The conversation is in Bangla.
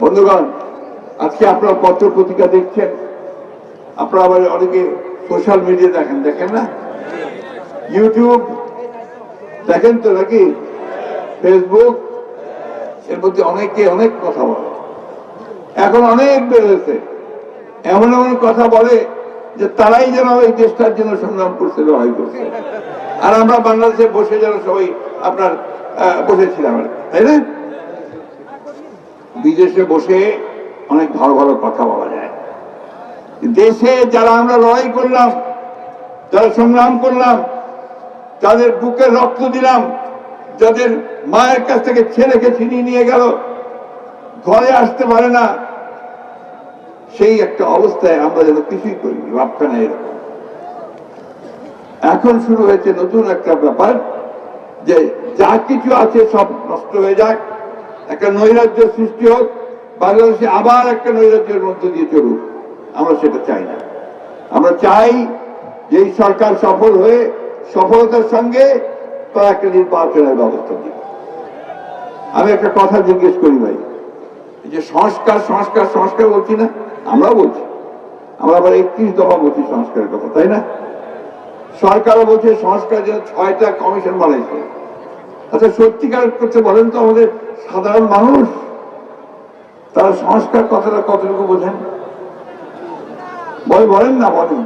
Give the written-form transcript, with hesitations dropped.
বন্ধুগণ, আজকে আপনারা পত্র পত্রিকা দেখছেন, আপনারা আবার অনেকে সোশ্যাল মিডিয়া দেখেন না, ইউটিউব দেখেন তো নাকি, ফেসবুক, এর মধ্যে অনেকে অনেক কথা বলে। এখন অনেক বেড়েছে, এমন এমন কথা বলে যে তারাই যেন এই দেশটার জন্য সংগ্রাম করছে, লড়াই করছে, আর আমরা বাংলাদেশে বসে যেন সবাই আপনার বসেছিলাম, তাই না? বিদেশে বসে অনেক ভালো ভালো কথা বলা যায়। দেশে যারা আমরা লড়াই করলাম, যারা সংগ্রাম করলাম, যাদের বুকে রক্ত দিলাম, যাদের মায়ের কাছ থেকে ছেলেকে ছিনিয়ে নিয়ে গেল, ঘরে আসতে পারে না, সেই একটা অবস্থায় আমরা যেন কিছুই করিনি, ভাবখানা এরকম। এখন শুরু হয়েছে নতুন একটা ব্যাপার, যে যা কিছু আছে সব নষ্ট হয়ে যাক, একটা নৈরাজ্য সৃষ্টি হোক, বাংলাদেশে আবার একটা নৈরাজ্যের মধ্য দিয়ে চলুক। আমরা সেটা চাই না। আমরা চাই যে এই সরকার সফল হয়ে সফলতার সঙ্গে তারা একটা নির্বাচনের ব্যবস্থা দিবে। আমি একটা কথা জিজ্ঞেস করি ভাই, এই যে সংস্কার সংস্কার সংস্কার বলছি না, আমরাও বলছি, আমরা আবার 31 দফা বলছি সংস্কারের কথা, তাই না? সরকারও বলছে সংস্কার জন্য 6টা কমিশন বানাইছে। আচ্ছা, সত্যিকার করতে বলেন তো আমাদের সাধারণ মানুষ, তারা সংস্কার কথাটা কতটুকু বোঝেন? বলেন না, বলেন।